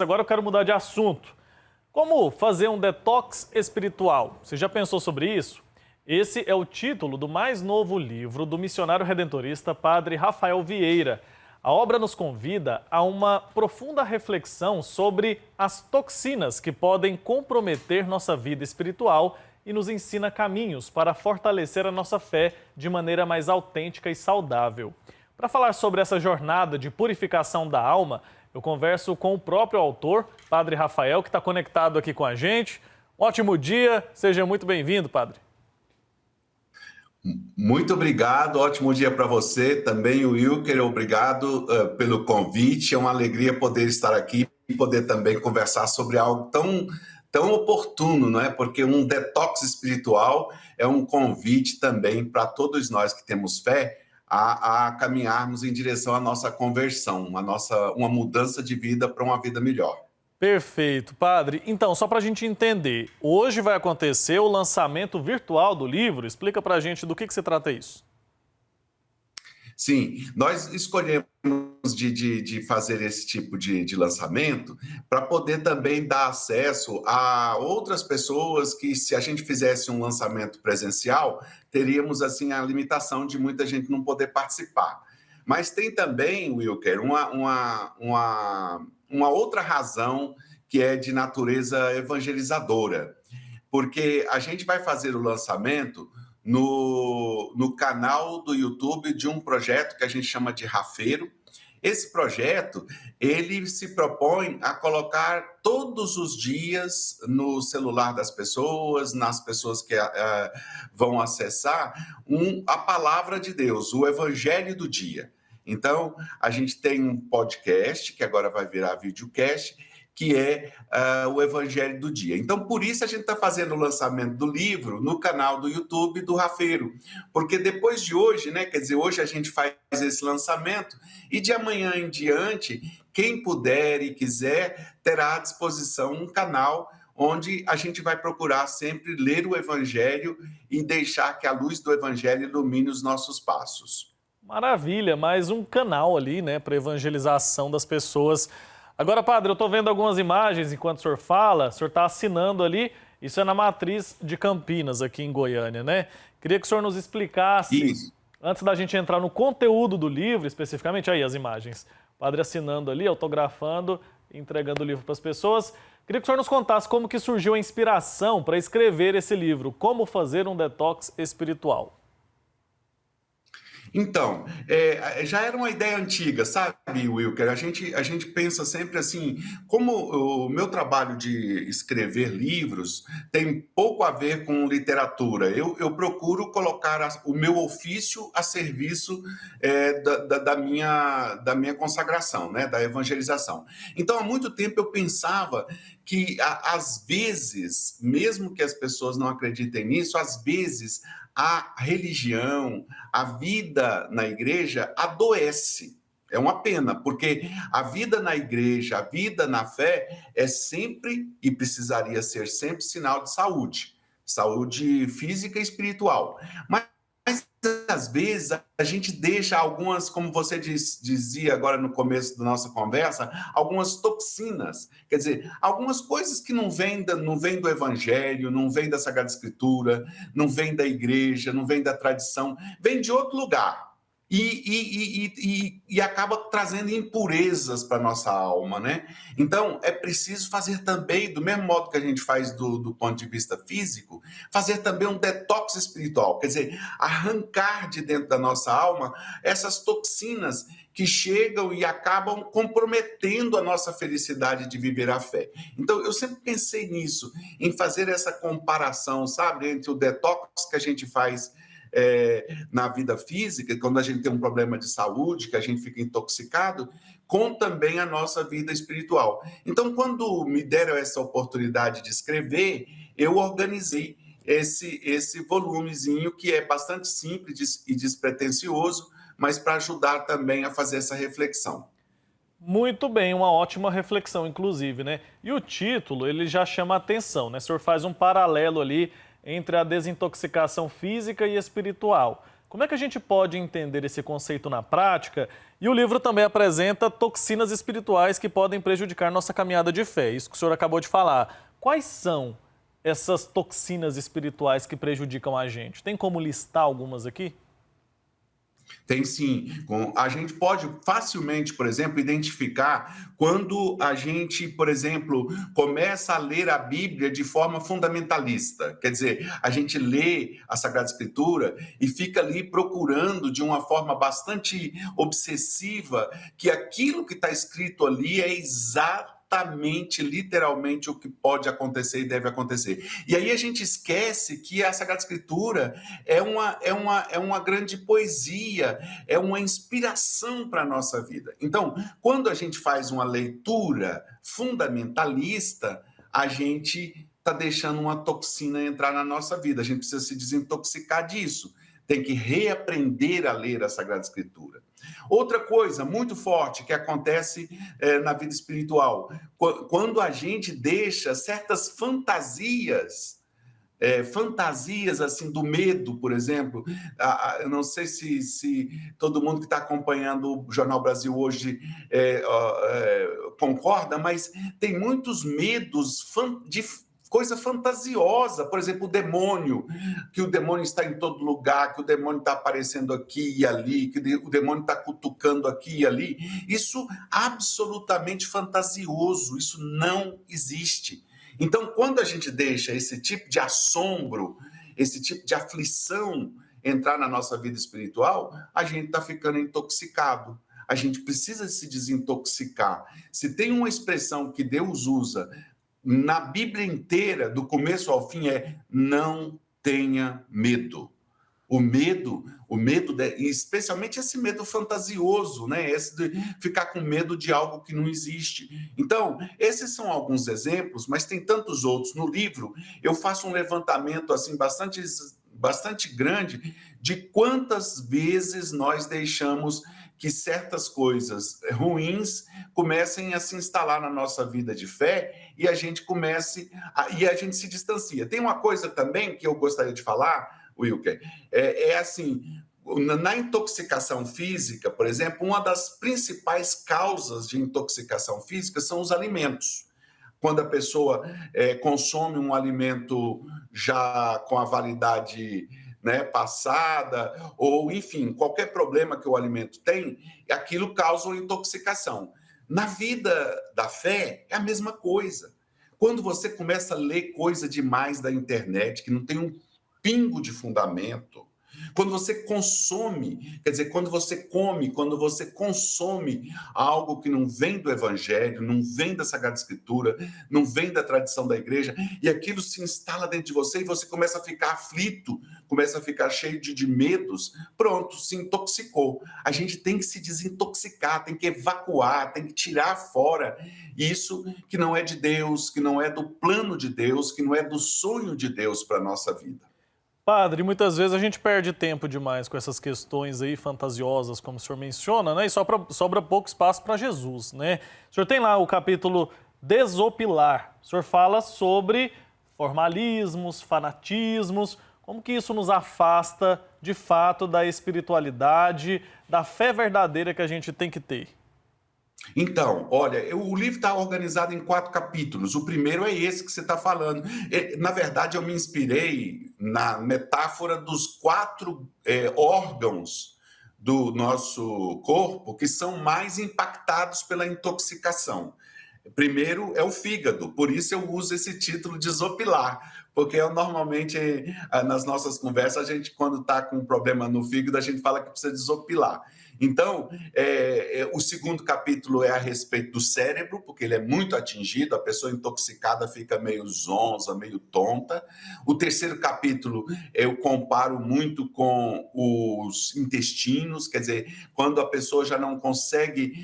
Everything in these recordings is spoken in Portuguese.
Agora eu quero mudar de assunto. Como fazer um detox espiritual? Você já pensou sobre isso? Esse é o título do mais novo livro do missionário redentorista Padre Rafael Vieira. A obra nos convida a uma profunda reflexão sobre as toxinas que podem comprometer nossa vida espiritual e nos ensina caminhos para fortalecer a nossa fé de maneira mais autêntica e saudável. Para falar sobre essa jornada de purificação da alma, eu converso com o próprio autor, Padre Rafael, que está conectado aqui com a gente. Ótimo dia, seja muito bem-vindo, Padre. Muito obrigado, ótimo dia para você, também o Wilker, obrigado pelo convite, é uma alegria poder estar aqui e poder também conversar sobre algo tão oportuno, não é? Porque um detox espiritual é um convite também para todos nós que temos fé a caminharmos em direção à nossa conversão, uma mudança de vida para uma vida melhor. Perfeito, Padre. Então, só para a gente entender, hoje vai acontecer o lançamento virtual do livro. Explica para a gente do que se trata isso. Sim, nós escolhemos de fazer esse tipo de lançamento para poder também dar acesso a outras pessoas que, se a gente fizesse um lançamento presencial, teríamos assim a limitação de muita gente não poder participar. Mas tem também, Wilker, uma outra razão que é de natureza evangelizadora, porque a gente vai fazer o lançamento no canal do YouTube de um projeto que a gente chama de Rafeiro. Esse projeto, ele se propõe a colocar todos os dias no celular das pessoas, nas pessoas que vão acessar, a palavra de Deus, o Evangelho do dia. Então, a gente tem um podcast, que agora vai virar videocast, que é o Evangelho do Dia. Então, por isso a gente está fazendo o lançamento do livro no canal do YouTube do Rafeiro, porque depois de hoje, né, quer dizer, hoje a gente faz esse lançamento e de amanhã em diante, quem puder e quiser, terá à disposição um canal onde a gente vai procurar sempre ler o Evangelho e deixar que a luz do Evangelho ilumine os nossos passos. Maravilha, mais um canal ali, né, para evangelização das pessoas. Agora, Padre, eu estou vendo algumas imagens enquanto o senhor fala, o senhor está assinando ali, isso é na Matriz de Campinas, aqui em Goiânia, né? Queria que o senhor nos explicasse, antes da gente entrar no conteúdo do livro, especificamente, aí as imagens, o Padre assinando ali, autografando, entregando o livro para as pessoas. Queria que o senhor nos contasse como que surgiu a inspiração para escrever esse livro, Como Fazer um Detox Espiritual. Então, já era uma ideia antiga, sabe, Wilker? A gente pensa sempre assim, como o meu trabalho de escrever livros tem pouco a ver com literatura, eu procuro colocar o meu ofício a serviço da minha consagração, né, da evangelização. Então, há muito tempo eu pensava que, às vezes, mesmo que as pessoas não acreditem nisso, às vezes a religião, a vida na igreja adoece. É uma pena, porque a vida na igreja, a vida na fé é sempre e precisaria ser sempre sinal de saúde, saúde física e espiritual. Mas às vezes a gente deixa algumas, como você dizia agora no começo da nossa conversa, algumas toxinas, quer dizer, algumas coisas que não vêm do Evangelho, não vêm da Sagrada Escritura, não vêm da igreja, não vêm da tradição, vêm de outro lugar. E acaba trazendo impurezas para a nossa alma, né? Então, é preciso fazer também, do mesmo modo que a gente faz do ponto de vista físico, fazer também um detox espiritual, quer dizer, arrancar de dentro da nossa alma essas toxinas que chegam e acabam comprometendo a nossa felicidade de viver a fé. Então, eu sempre pensei nisso, em fazer essa comparação, sabe, entre o detox que a gente faz na vida física, quando a gente tem um problema de saúde, que a gente fica intoxicado, com também a nossa vida espiritual. Então, quando me deram essa oportunidade de escrever, eu organizei esse volumezinho, que é bastante simples e despretensioso, mas para ajudar também a fazer essa reflexão. Muito bem, uma ótima reflexão, inclusive, né? E o título, ele já chama a atenção, né? O senhor faz um paralelo ali entre a desintoxicação física e espiritual. Como é que a gente pode entender esse conceito na prática? E o livro também apresenta toxinas espirituais que podem prejudicar nossa caminhada de fé. Isso que o senhor acabou de falar. Quais são essas toxinas espirituais que prejudicam a gente? Tem como listar algumas aqui? Tem sim. A gente pode facilmente, por exemplo, identificar quando a gente, por exemplo, começa a ler a Bíblia de forma fundamentalista. Quer dizer, a gente lê a Sagrada Escritura e fica ali procurando de uma forma bastante obsessiva que aquilo que está escrito ali é exatamente, literalmente, o que pode acontecer e deve acontecer. E aí a gente esquece que a Sagrada Escritura é uma grande poesia, é uma inspiração para a nossa vida. Então, quando a gente faz uma leitura fundamentalista, a gente está deixando uma toxina entrar na nossa vida. A gente precisa se desintoxicar disso. Tem que reaprender a ler a Sagrada Escritura. Outra coisa muito forte que acontece na vida espiritual, quando a gente deixa certas fantasias assim do medo, por exemplo. Eu não sei se todo mundo que está acompanhando o Jornal Brasil hoje concorda, mas tem muitos medos de coisa fantasiosa, por exemplo, o demônio, que o demônio está em todo lugar, que o demônio está aparecendo aqui e ali, que o demônio está cutucando aqui e ali. Isso absolutamente fantasioso, isso não existe. Então, quando a gente deixa esse tipo de assombro, esse tipo de aflição entrar na nossa vida espiritual, a gente está ficando intoxicado. A gente precisa se desintoxicar. Se tem uma expressão que Deus usa na Bíblia inteira, do começo ao fim, é não tenha medo. O medo, especialmente esse medo fantasioso, né? Esse de ficar com medo de algo que não existe. Então, esses são alguns exemplos, mas tem tantos outros. No livro, eu faço um levantamento assim bastante grande de quantas vezes nós deixamos que certas coisas ruins comecem a se instalar na nossa vida de fé e a gente se distancia. Tem uma coisa também que eu gostaria de falar, Wilker, assim, na intoxicação física, por exemplo, uma das principais causas de intoxicação física são os alimentos. Quando a pessoa consome um alimento já com a validade, né, passada, ou enfim, qualquer problema que o alimento tem, aquilo causa uma intoxicação. Na vida da fé, é a mesma coisa. Quando você começa a ler coisa demais da internet, que não tem um pingo de fundamento, quando você consome, quer dizer, quando você come, quando você consome algo que não vem do Evangelho, não vem da Sagrada Escritura, não vem da tradição da igreja, e aquilo se instala dentro de você e você começa a ficar aflito, começa a ficar cheio de medos, pronto, se intoxicou. A gente tem que se desintoxicar, tem que evacuar, tem que tirar fora isso que não é de Deus, que não é do plano de Deus, que não é do sonho de Deus para a nossa vida. Padre, muitas vezes a gente perde tempo demais com essas questões aí fantasiosas, como o senhor menciona, né? E sobra pouco espaço para Jesus, né? O senhor tem lá o capítulo Desopilar. O senhor fala sobre formalismos, fanatismos, como que isso nos afasta, de fato, da espiritualidade, da fé verdadeira que a gente tem que ter. Então, olha, o livro está organizado em 4 capítulos. O primeiro é esse que você está falando. Na verdade, eu me inspirei na metáfora dos 4 órgãos do nosso corpo que são mais impactados pela intoxicação. Primeiro é o fígado, por isso eu uso esse título desopilar, porque normalmente nas nossas conversas, a gente, quando está com um problema no fígado, a gente fala que precisa desopilar. Então, o segundo capítulo é a respeito do cérebro, porque ele é muito atingido, a pessoa intoxicada fica meio zonza, meio tonta. O terceiro capítulo eu comparo muito com os intestinos, quer dizer, quando a pessoa já não consegue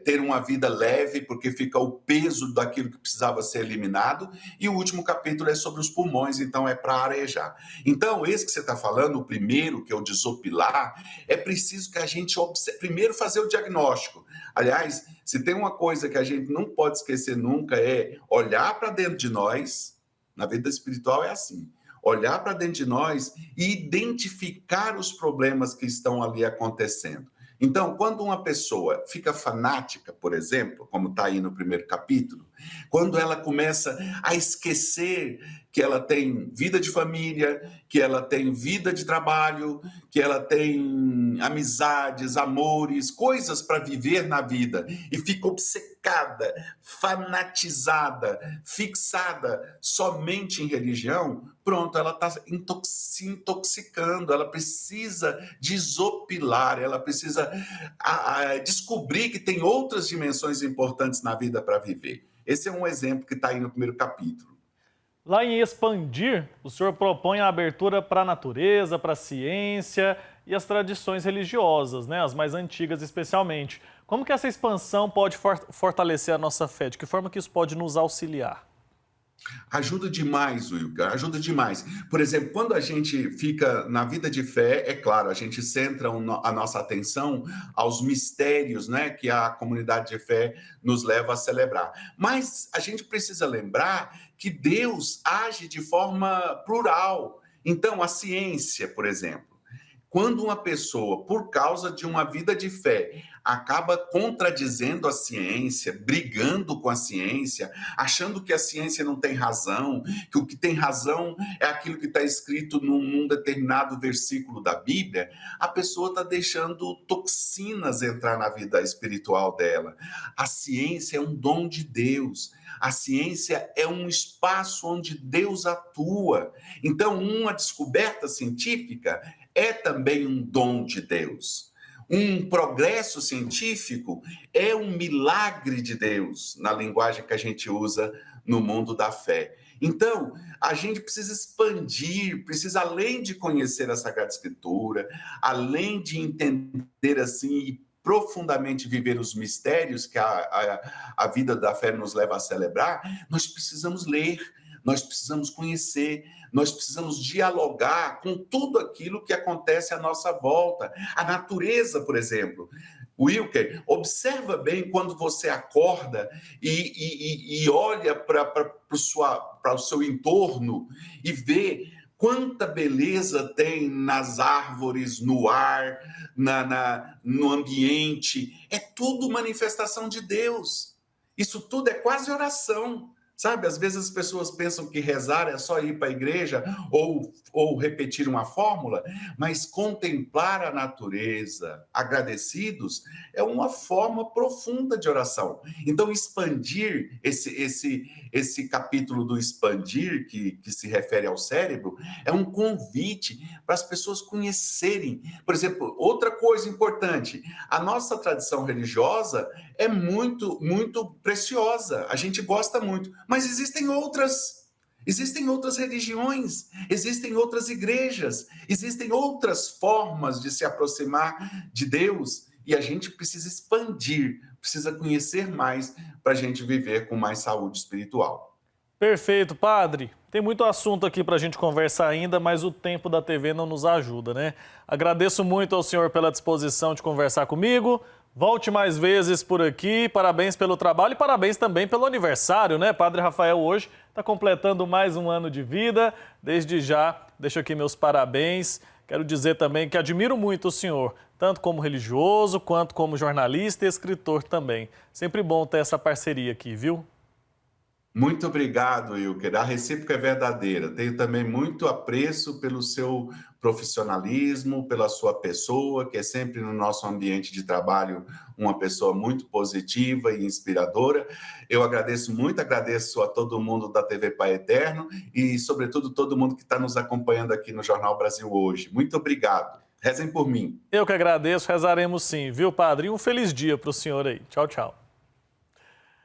ter uma vida leve, porque fica o peso daquilo que precisava ser eliminado. E o último capítulo é sobre os pulmões, então é para arejar. Então, esse que você está falando, o primeiro, que é o desopilar, é preciso que a gente primeiro fazer o diagnóstico. Aliás, se tem uma coisa que a gente não pode esquecer nunca é olhar para dentro de nós. Na vida espiritual é assim. olhar para dentro de nós e identificar os problemas que estão ali acontecendo. Então, quando uma pessoa fica fanática, por exemplo, como está aí no primeiro capítulo, quando ela começa a esquecer que ela tem vida de família, que ela tem vida de trabalho, que ela tem amizades, amores, coisas para viver na vida, e fica obcecada, fanatizada, fixada somente em religião, pronto, ela está se intoxicando, ela precisa desopilar, ela precisa descobrir que tem outras dimensões importantes na vida para viver. Esse é um exemplo que está aí no primeiro capítulo. Lá em Expandir, o senhor propõe a abertura para a natureza, para a ciência e as tradições religiosas, né? As mais antigas especialmente. Como que essa expansão pode fortalecer a nossa fé? De que forma que isso pode nos auxiliar? Ajuda demais, Wilker, ajuda demais. Por exemplo, quando a gente fica na vida de fé, é claro, a gente centra a nossa atenção aos mistérios, né, que a comunidade de fé nos leva a celebrar. Mas a gente precisa lembrar que Deus age de forma plural. Então, a ciência, por exemplo, quando uma pessoa, por causa de uma vida de fé, acaba contradizendo a ciência, brigando com a ciência, achando que a ciência não tem razão, que o que tem razão é aquilo que está escrito num determinado versículo da Bíblia, a pessoa está deixando toxinas entrar na vida espiritual dela. A ciência é um dom de Deus. A ciência é um espaço onde Deus atua. Então, uma descoberta científica é também um dom de Deus. Um progresso científico é um milagre de Deus, na linguagem que a gente usa no mundo da fé. Então, a gente precisa expandir, precisa, além de conhecer a Sagrada Escritura, além de entender assim e profundamente viver os mistérios que a vida da fé nos leva a celebrar, nós precisamos ler, nós precisamos conhecer, nós precisamos dialogar com tudo aquilo que acontece à nossa volta. A natureza, por exemplo. Wilker, observa bem quando você acorda e olha para o seu entorno e vê quanta beleza tem nas árvores, no ar, no ambiente. É tudo manifestação de Deus. Isso tudo é quase oração. Sabe, às vezes as pessoas pensam que rezar é só ir para a igreja ou repetir uma fórmula, mas contemplar a natureza, agradecidos, é uma forma profunda de oração. Então, expandir, esse capítulo do expandir, que se refere ao cérebro, é um convite para as pessoas conhecerem. Por exemplo, outra coisa importante, a nossa tradição religiosa é muito, muito preciosa, a gente gosta muito, mas existem outras religiões, existem outras igrejas, existem outras formas de se aproximar de Deus e a gente precisa expandir, precisa conhecer mais para a gente viver com mais saúde espiritual. Perfeito, padre. Tem muito assunto aqui para a gente conversar ainda, mas o tempo da TV não nos ajuda, né? Agradeço muito ao senhor pela disposição de conversar comigo. Volte mais vezes por aqui. Parabéns pelo trabalho e parabéns também pelo aniversário, né? Padre Rafael hoje está completando mais um ano de vida. Desde já, deixo aqui meus parabéns. Quero dizer também que admiro muito o senhor, tanto como religioso, quanto como jornalista e escritor também. Sempre bom ter essa parceria aqui, viu? Muito obrigado, Wilker. A recíproca é verdadeira. Tenho também muito apreço pelo seu profissionalismo, pela sua pessoa, que é sempre no nosso ambiente de trabalho uma pessoa muito positiva e inspiradora. Eu agradeço muito, agradeço a todo mundo da TV Pai Eterno e, sobretudo, todo mundo que está nos acompanhando aqui no Jornal Brasil hoje. Muito obrigado. Rezem por mim. Eu que agradeço, rezaremos sim, viu, padre? E um feliz dia para o senhor aí. Tchau, tchau.